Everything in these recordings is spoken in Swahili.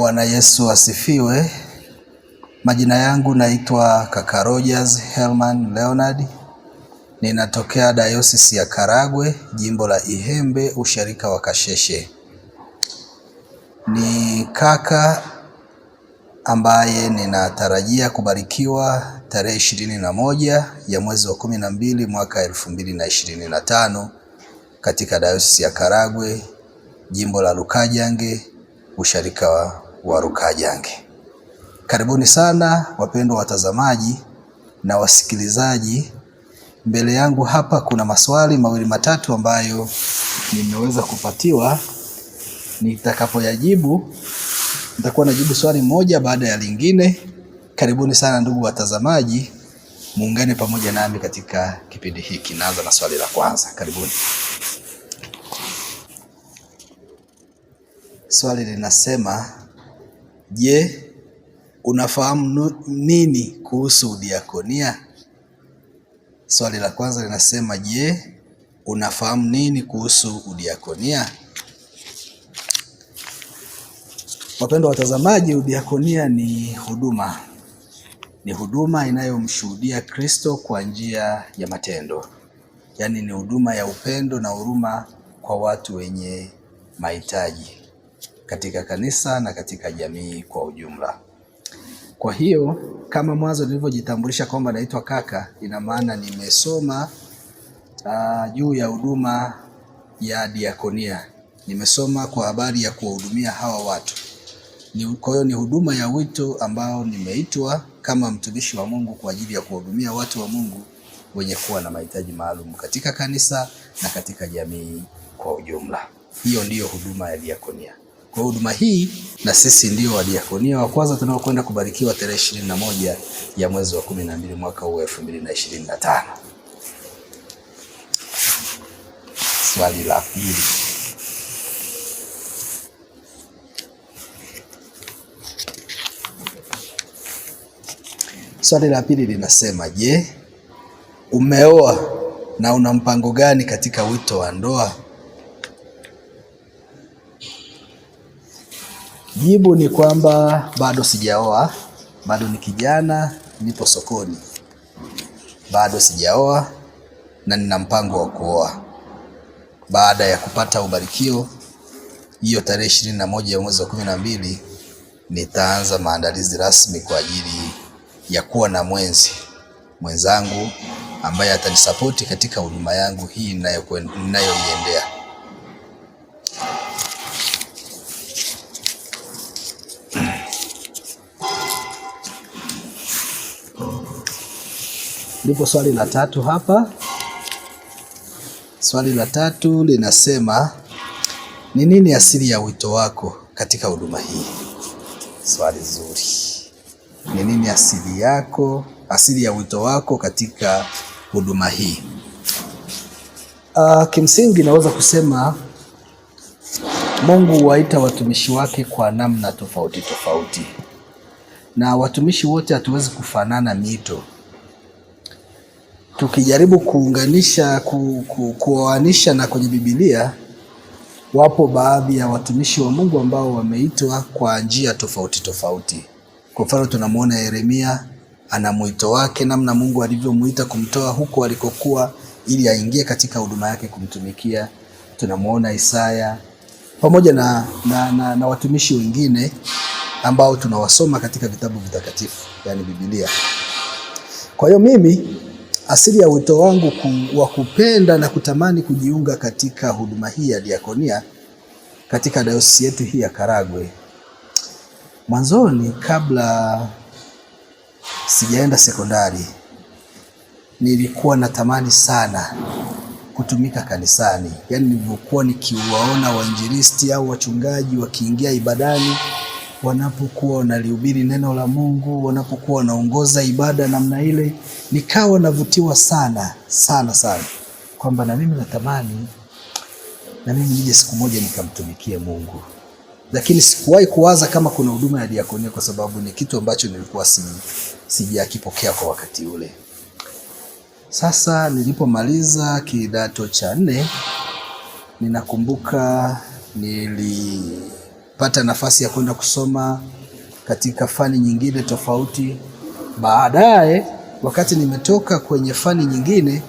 Bwana Yesu asifiwe. Majina yangu naitwa Kaka Rogers Herman Leonard. Ninatokea Dayosisi ya Karagwe, jimbo la Ihembe, usharika wa Kasheshe. Ni kaka ambaye ninatarajia kubarikiwa tarehe 21 ya mwezi wa 12 mwaka 2025 katika Dayosisi ya Karagwe, jimbo la Rukajange, usharika wa Rukajange. Karibuni sana wapendwa watazamaji na wasikilizaji. Mbele yangu hapa kuna maswali mawili matatu ambayo nimeweza kupatiwa. Nitakapoyajibu nitakuwa najibu swali moja baada ya lingine. Karibuni sana ndugu watazamaji, muungane pamoja nami katika kipindi hiki. Naanza na swali la kwanza. Karibuni. Swali linasema, je, unafahamu nini kuhusu udiakonia? Swali la kwanza linasema, je, unafahamu nini kuhusu udiakonia? Wapendwa watazamaji, udiakonia ni huduma. Ni huduma inayomshuhudia Kristo kwa njia ya matendo. Yaani ni huduma ya upendo na huruma kwa watu wenye mahitaji katika kanisa na katika jamii kwa ujumla. Kwa hiyo kama mwanzo nilivyojitambulisha kwamba naitwa kaka, ina maana nimesoma juu ya huduma ya diakonia. Nimesoma kwa habari ya kuwahudumia hawa watu. Kwa hiyo ni huduma ya wito ambao nimeitwa kama mtumishi wa Mungu kwa ajili ya kuwahudumia watu wa Mungu wenye kuwa na mahitaji maalum katika kanisa na katika jamii kwa ujumla. Hiyo ndiyo huduma ya diakonia. Kwa huduma hii na sisi ndio wa diakonia wa kwanza tunaokwenda kubarikiwa tarehe 21 ya mwezi wa 12 mwaka huu 2025. Swali la pili. Swali la pili linasema, je, umeoa na una mpango gani katika wito wa ndoa? Jibu ni kwamba bado sijaoa, bado ni kijana, nipo sokoni. Bado sijaoa na nina mpango wa kuoa. Baada ya kupata ubarikio hiyo tarehe 21 ya mwezi wa 12, nitaanza maandalizi rasmi kwa ajili ya kuwa na mwenzangu ambaye atanisapoti katika huduma yangu hii ninayoiendea. Ndipo swali la tatu hapa. Swali la tatu linasema, ni nini asili ya wito wako katika huduma hii? Swali zuri. Ni nini asili ya wito wako katika huduma hii? Kimsingi naweza kusema Mungu huwaita watumishi wake kwa namna tofauti tofauti. Na watumishi wote hatuwezi kufanana mito. Tukijaribu kuunganisha, kuoanisha na kwenye Biblia, wapo baadhi ya watumishi wa Mungu ambao wameitwa kwa njia tofauti tofauti. Kwa mfano tunamuona Yeremia ana mwito wake, namna Mungu alivyomuita kumtoa huko alikokuwa ili aingie katika huduma yake kumtumikia. Tunamuona Isaya pamoja na watumishi wengine ambao tunawasoma katika vitabu vitakatifu, yani Biblia. Kwa hiyo mimi asili ya wito wangu wa kupenda na kutamani kujiunga katika huduma hii ya diakonia katika dayosisi yetu hii ya Karagwe. Mwanzoni kabla sijaenda sekondari, nilikuwa natamani sana kutumika kanisani. Yaani nilikuwa nikiwaona wainjilisti au wachungaji wakiingia ibadani, wanapokuwa wanalihubiri neno la Mungu, wanapokuwa wanaongoza ibada namna ile, nikawa navutiwa sana kwamba na mimi natamani na mimi nije siku moja nikamtumikie Mungu. Lakini sikuwahi kuwaza kama kuna huduma ya diakonia kwa sababu ni kitu ambacho nilikuwa sijakipokea kwa wakati ule. Sasa nilipomaliza kidato cha 4, ninakumbuka nikapata nafasi ya kwenda kusoma katika fani nyingine tofauti. Baadaye wakati nimetoka kwenye fani nyingine,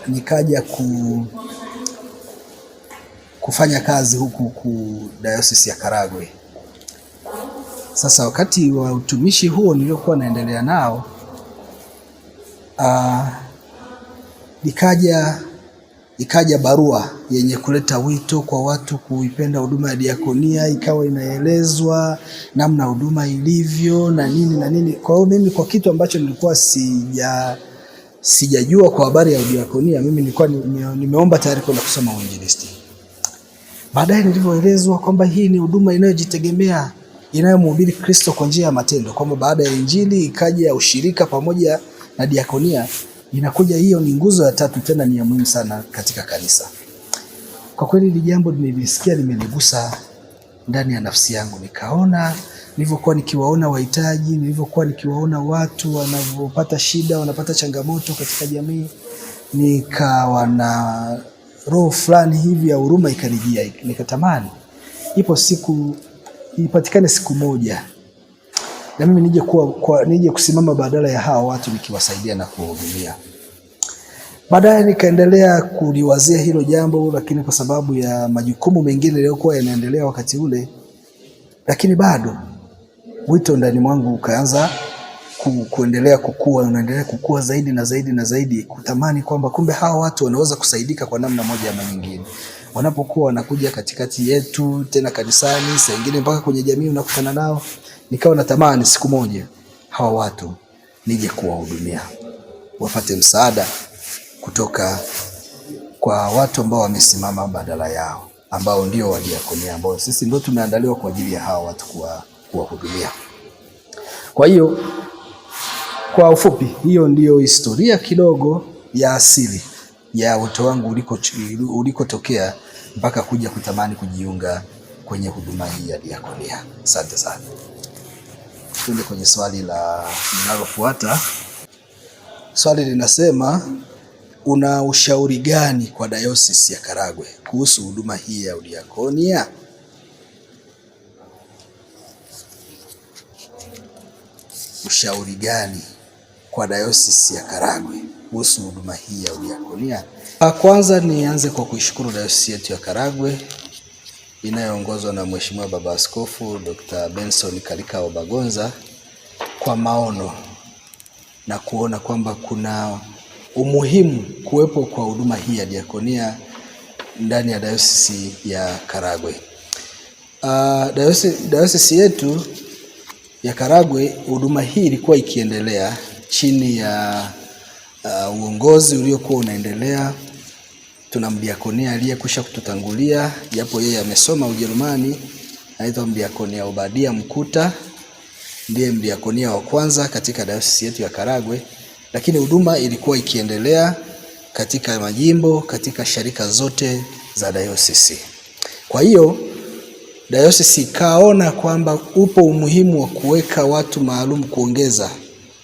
nikaja kufanya kazi huku Dayosisi ya Karagwe. Sasa wakati wa utumishi huo niliokuwa naendelea nao, ikaja barua yenye kuleta wito kwa watu kuipenda huduma ya diakonia, ikawa inaelezwa namna huduma ilivyo na nini na nini. Kwa hiyo mimi, kwa kitu ambacho nilikuwa sijajua kwa habari ya diakonia, mimi nilikuwa nimeomba tayari kwenda kusoma uinjilisti. Baadaye nilivyoelezwa kwamba hii ni huduma inayojitegemea, inayomhubiri Kristo kwa njia ya matendo, kwamba baada ya injili ikaja ushirika pamoja na diakonia, inakuja hiyo ni nguzo ya tatu, tena ni ya muhimu sana katika kanisa. Kwa kweli hili jambo nilisikia limenigusa ndani ya nafsi yangu. Nikaona nilivyokuwa nikiwaona wahitaji, nilivyokuwa nikiwaona watu wanavyopata shida, wanapata changamoto katika jamii, nikawa na roho fulani hivi ya huruma ikanijia. Nikatamani ipo siku ipatikane siku moja na mimi nije kusimama badala ya hawa watu nikiwasaidia na kuwahudumia. Baadaye nikaendelea kuliwazia hilo jambo, lakini kwa sababu ya majukumu mengine yaliyokuwa yanaendelea wakati ule, lakini bado wito ndani mwangu ukaanza kuendelea kukua, unaendelea kukua zaidi na zaidi na zaidi, kutamani kwamba kumbe hawa watu wanaweza kusaidika kwa namna moja ama nyingine. Wanapokuwa wanakuja katikati yetu, tena kanisani, saa nyingine mpaka kwenye jamii unakutana nao, nikawa natamani siku moja hawa watu nije kuwahudumia, wapate msaada kutoka kwa watu ambao wamesimama badala yao, ambao ndio wadiakonia, ambao sisi ndio tumeandaliwa kwa ajili ya hawa watu kuwahudumia. Kwa hiyo kwa ufupi, hiyo ndiyo historia kidogo ya asili ya wito wangu ulikotokea mpaka kuja kutamani kujiunga kwenye huduma hii ya diakonia. Asante sana. Tuende kwenye swali linalofuata. Swali linasema, una ushauri gani kwa Dayosisi ya Karagwe kuhusu huduma hii ya udiakonia? Ushauri gani kwa Dayosisi ya Karagwe kuhusu huduma hii ya udiakonia? Kwanza nianze kwa kuishukuru Dayosisi yetu ya Karagwe inayoongozwa na Mheshimiwa Baba Askofu Dr. Benson Kalikao Bagonza kwa maono na kuona kwamba kuna umuhimu kuwepo kwa huduma hii ya diakonia ndani ya Dayosisi ya Karagwe. Dayosisi yetu ya Karagwe, huduma hii ilikuwa ikiendelea chini ya uongozi uliokuwa unaendelea. Tuna mdiakonia aliyekwisha kututangulia, japo yeye amesoma Ujerumani, anaitwa Mdiakonia Obadia Mkuta, ndiye mdiakonia wa kwanza katika Dayosisi yetu ya Karagwe, lakini huduma ilikuwa ikiendelea katika majimbo, katika sharika zote za dayosisi. Kwa hiyo dayosisi ikaona kwamba upo umuhimu wa kuweka watu maalum kuongeza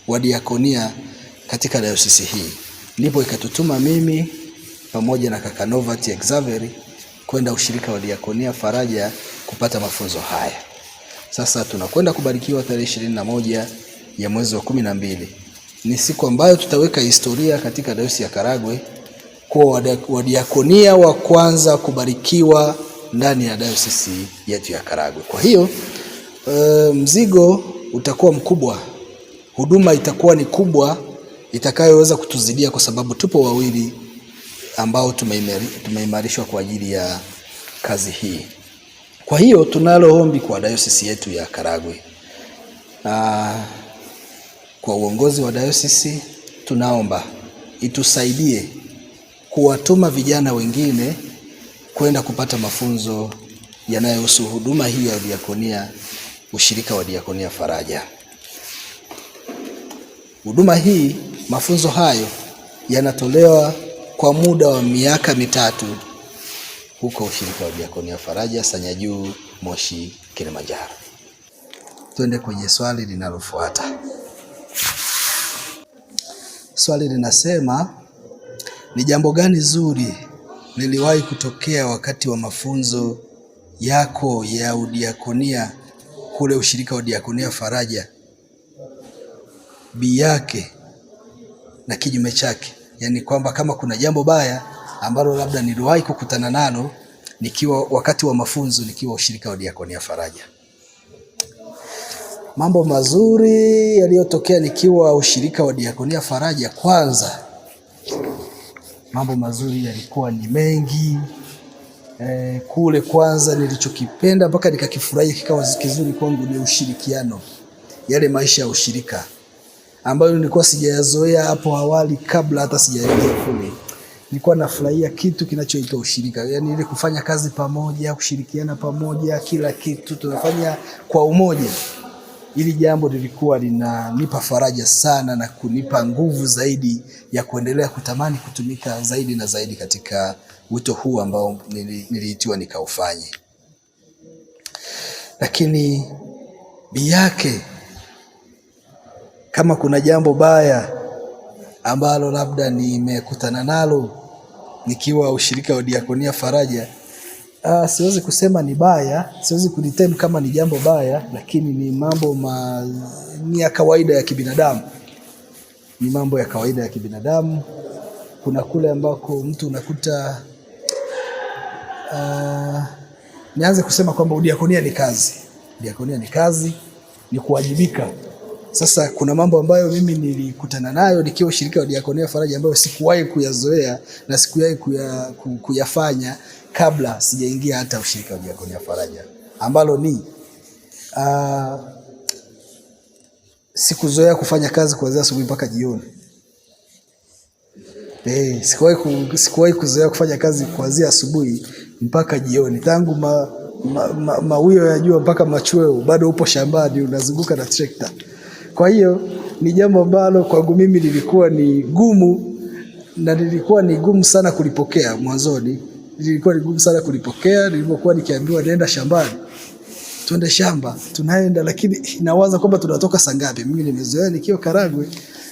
wadiakonia katika dayosisi hii. Ndipo ikatutuma mimi pamoja na kaka Novat Xaveri kwenda ushirika wa diakonia Faraja kupata mafunzo haya. Sasa tunakwenda kubarikiwa tarehe 21 ya mwezi wa 12. Ni siku ambayo tutaweka historia katika Dayosisi ya Karagwe kwa wadiakonia wa kwanza kubarikiwa ndani ya dayosisi yetu ya Karagwe. Kwa hiyo mzigo utakuwa mkubwa, huduma itakuwa ni kubwa itakayoweza kutuzidia, kwa sababu tupo wawili ambao tumeimarishwa kwa ajili ya kazi hii. Kwa hiyo tunalo ombi kwa dayosisi yetu ya Karagwe. Kwa uongozi wa dayosisi tunaomba itusaidie kuwatuma vijana wengine kwenda kupata mafunzo yanayohusu huduma hii ya diakonia, ushirika wa diakonia Faraja. Huduma hii, mafunzo hayo yanatolewa kwa muda wa miaka 3 huko ushirika wa diakonia Faraja, Sanyajuu, Moshi, Kilimanjaro. Twende kwenye swali linalofuata. Swali linasema, ni jambo gani zuri liliwahi kutokea wakati wa mafunzo yako ya udiakonia kule ushirika wa Diakonia Faraja, bi yake na kinyume chake. Yaani kwamba kama kuna jambo baya ambalo labda niliwahi kukutana nalo nikiwa wakati wa mafunzo nikiwa ushirika wa Diakonia Faraja. Mambo mazuri yaliyotokea nikiwa ushirika wa Diakonia Faraja, kwanza mambo mazuri yalikuwa ni mengi. Kule kwanza nilichokipenda mpaka nikakifurahia kikawa kizuri kwangu ni ushirikiano. Yale maisha ya ushirika ambayo nilikuwa sijayazoea hapo awali kabla hata sijaingia kule. Nilikuwa nafurahia kitu kinachoitwa ushirika. Yaani ile kufanya kazi pamoja, kushirikiana pamoja, kila kitu tunafanya kwa umoja. Hili jambo lilikuwa linanipa faraja sana na kunipa nguvu zaidi ya kuendelea kutamani kutumika zaidi na zaidi katika wito huu ambao niliitiwa nikaufanye. Lakini bi yake, kama kuna jambo baya ambalo labda nimekutana nalo nikiwa ushirika wa Diakonia Faraja, siwezi kusema ni baya, siwezi kulitem kama ni jambo baya, lakini ni mambo ni ya kawaida ya kibinadamu. Ni mambo ya kawaida ya kibinadamu. Kuna kule ambako mtu unakuta nianze kusema kwamba udiakonia ni kazi. Diakonia ni kazi, ni kuwajibika. Sasa kuna mambo ambayo mimi nilikutana nayo nikiwa ushirika wa Diakonia Faraja ambayo sikuwahi kuyazoea na sikuwahi kuyafanya kabla sijaingia hata ushirika wa Diakonia Faraja, ambalo ni sikuzoea kufanya kazi kuanzia asubuhi mpaka jioni. Sikuwahi kuzoea kufanya kazi kuanzia asubuhi mpaka jioni. Tangu mawio ya jua mpaka machweo bado upo shambani unazunguka na trekta. Kwa hiyo ni jambo ambalo kwangu mimi lilikuwa ni gumu, na lilikuwa ni gumu sana kulipokea mwanzoni. Lilikuwa ni gumu sana kulipokea nilipokuwa nikiambiwa naenda shambani. Twende shamba, tunaenda, lakini nawaza kwamba tunatoka saa ngapi. Mimi nimezoea nikiwa Karagwe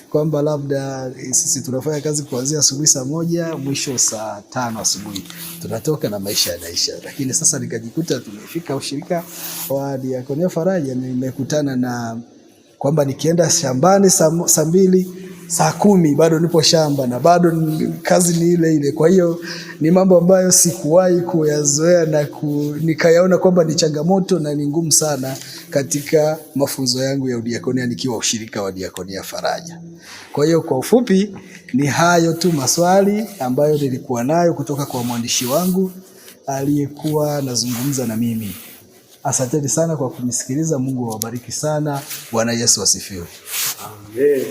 kwamba labda sisi tunafanya kazi kuanzia asubuhi saa 1 mwisho saa 5 asubuhi. Tunatoka na maisha yanaisha. Lakini sasa nikajikuta tumefika ushirika wa Diakonia Faraja, nimekutana na kwamba nikienda shambani saa 2, saa 10 bado nipo shamba na bado kazi ni ile ile. Kwa hiyo ni mambo ambayo sikuwahi kuyazoea na nikayaona kwamba ni changamoto na ni ngumu sana katika mafunzo yangu ya udiakonia nikiwa ushirika wa Diakonia Faraja. Kwa hiyo kwa ufupi ni hayo tu maswali ambayo nilikuwa nayo kutoka kwa mwandishi wangu aliyekuwa nazungumza na mimi. Asanteni sana kwa kunisikiliza. Mungu awabariki sana. Bwana Yesu asifiwe. Amen.